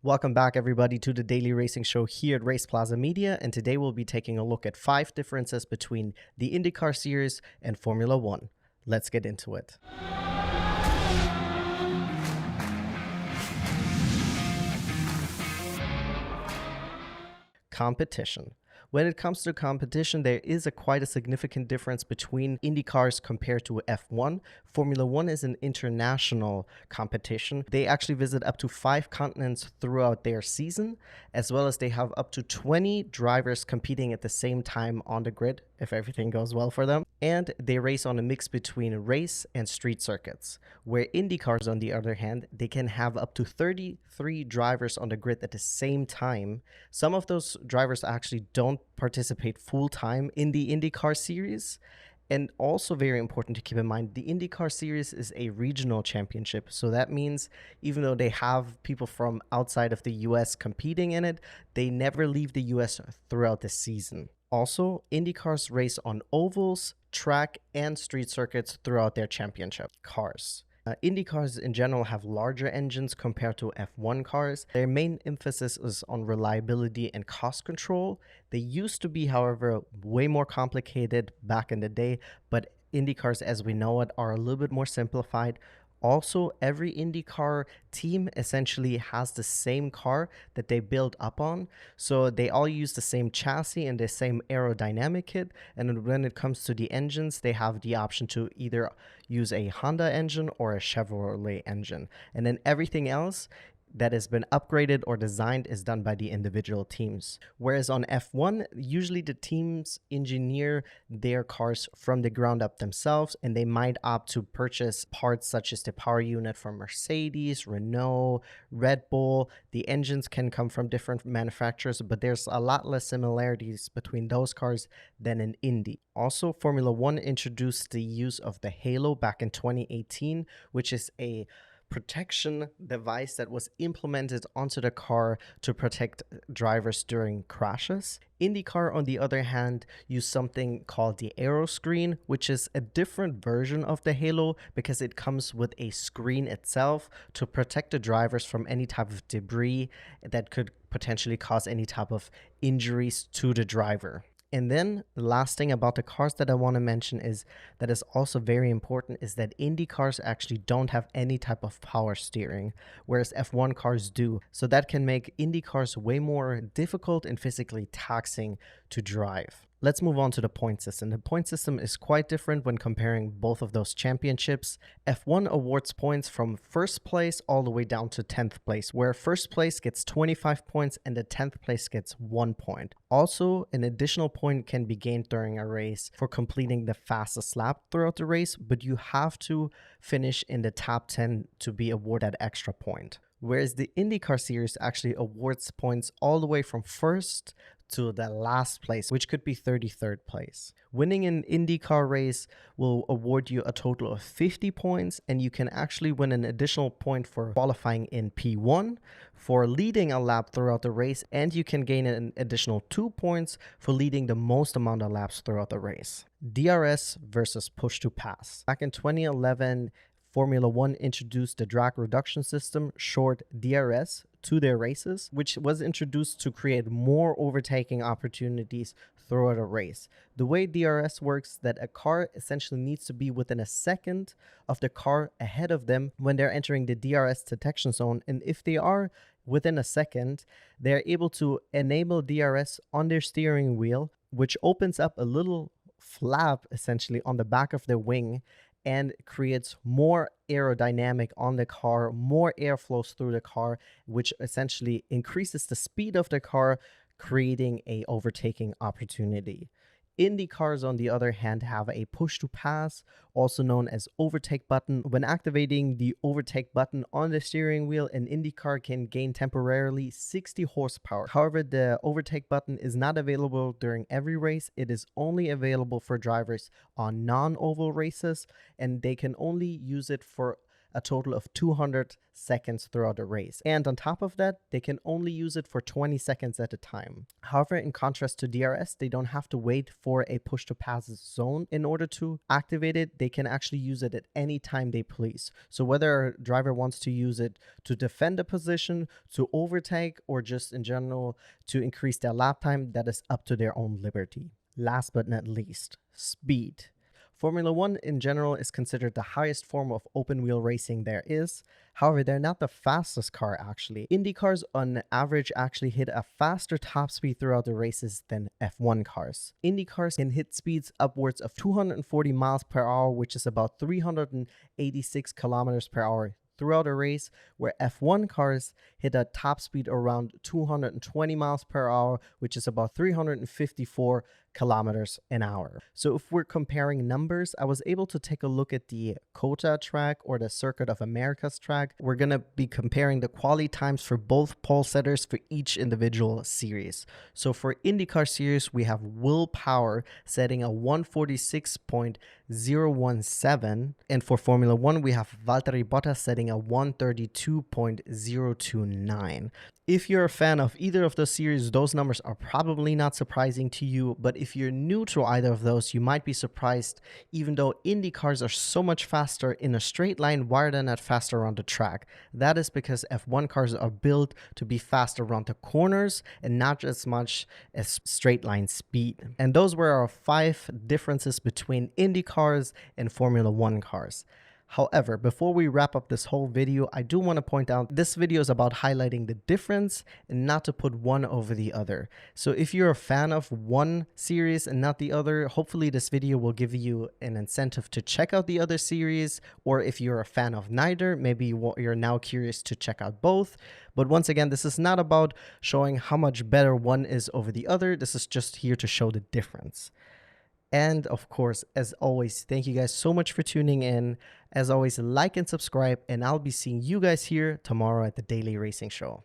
Welcome back, everybody, to the Daily Racing Show here at RacePlazaMedia, and today we'll be taking a look at 5 differences between the IndyCar Series and Formula One. Let's get into it. Competition. When it comes to competition, there is quite a significant difference between IndyCars compared to F1. Formula One is an international competition. They actually visit up to 5 continents throughout their season, as well as they have up to 20 drivers competing at the same time on the grid, if everything goes well for them. And they race on a mix between race and street circuits, where IndyCars, on the other hand, they can have up to 33 drivers on the grid at the same time. Some of those drivers actually don't participate full-time in the IndyCar series. And also very important to keep in mind, the IndyCar series is a regional championship. So that means even though they have people from outside of the US competing in it, they never leave the US throughout the season. Also, IndyCars race on ovals, track, and street circuits throughout their championship cars. IndyCars in general have larger engines compared to F1 cars. Their main emphasis is on reliability and cost control. They used to be, however, way more complicated back in the day, but IndyCars as we know it are a little bit more simplified. Also, every IndyCar team essentially has the same car that they build up on. So they all use the same chassis and the same aerodynamic kit. And when it comes to the engines, they have the option to either use a Honda engine or a Chevrolet engine. And then everything else that has been upgraded or designed is done by the individual teams. Whereas on F1, usually the teams engineer their cars from the ground up themselves, and they might opt to purchase parts such as the power unit from Mercedes, Renault, Red Bull. The engines can come from different manufacturers, but there's a lot less similarities between those cars than in Indy. Also, Formula One introduced the use of the Halo back in 2018, which is a protection device that was implemented onto the car to protect drivers during crashes. IndyCar, on the other hand, used something called the Aero Screen, which is a different version of the Halo because it comes with a screen itself to protect the drivers from any type of debris that could potentially cause any type of injuries to the driver. And then the last thing about the cars that I want to mention is that is also very important is that Indy cars actually don't have any type of power steering, whereas F1 cars do. So that can make Indy cars way more difficult and physically taxing to drive. Let's move on to the point system. The point system is quite different when comparing both of those championships. F1 awards points from first place all the way down to 10th place, where first place gets 25 points and the 10th place gets 1 point. Also, an additional point can be gained during a race for completing the fastest lap throughout the race, but you have to finish in the top 10 to be awarded that extra point. Whereas the IndyCar series actually awards points all the way from first to the last place, which could be 33rd place. Winning an IndyCar race will award you a total of 50 points, and you can actually win an additional point for qualifying in P1, for leading a lap throughout the race, and you can gain an additional 2 points for leading the most amount of laps throughout the race. DRS versus Push-To-Pass. Back in 2011, Formula One introduced the drag reduction system, short DRS, to their races, which was introduced to create more overtaking opportunities throughout a race. The way DRS works, that a car essentially needs to be within a second of the car ahead of them when they're entering the DRS detection zone, and if they are within a second, they're able to enable DRS on their steering wheel, which opens up a little flap essentially on the back of the wing and creates more aerodynamic on the car, more air flows through the car, which essentially increases the speed of the car, creating a overtaking opportunity. Indy cars, on the other hand, have a push-to-pass, also known as overtake button. When activating the overtake button on the steering wheel, an Indy car can gain temporarily 60 horsepower. However, the overtake button is not available during every race. It is only available for drivers on non-oval races, and they can only use it for a total of 200 seconds throughout the race. And on top of that, they can only use it for 20 seconds at a time. However, in contrast to DRS, they don't have to wait for a push-to-pass zone in order to activate it. They can actually use it at any time they please. So whether a driver wants to use it to defend a position, to overtake, or just in general to increase their lap time, that is up to their own liberty. Last but not least, speed. Formula One in general is considered the highest form of open wheel racing there is. However, they're not the fastest car actually. Indy cars on average actually hit a faster top speed throughout the races than F1 cars. Indy cars can hit speeds upwards of 240 miles per hour, which is about 386 kilometers per hour throughout a race, where F1 cars hit a top speed around 220 miles per hour, which is about 354 kilometers an hour. So if we're comparing numbers, I was able to take a look at the COTA track or the Circuit of Americas track. We're going to be comparing the quali times for both pole setters for each individual series. So for IndyCar series, we have Will Power setting a 146.017, and for Formula One, we have Valtteri Bottas setting a 132.029. If you're a fan of either of those series, those numbers are probably not surprising to you, but if you're new to either of those, you might be surprised, even though Indy cars are so much faster in a straight line, why are they not faster around the track? That is because F1 cars are built to be fast around the corners and not as much as straight line speed. And those were our 5 differences between Indy cars and Formula One cars. However, before we wrap up this whole video, I do want to point out this video is about highlighting the difference and not to put one over the other. So if you're a fan of one series and not the other, hopefully this video will give you an incentive to check out the other series. Or if you're a fan of neither, maybe you're now curious to check out both. But once again, this is not about showing how much better one is over the other. This is just here to show the difference. And of course, as always, thank you guys so much for tuning in. As always, like and subscribe, and I'll be seeing you guys here tomorrow at the Daily Racing Show.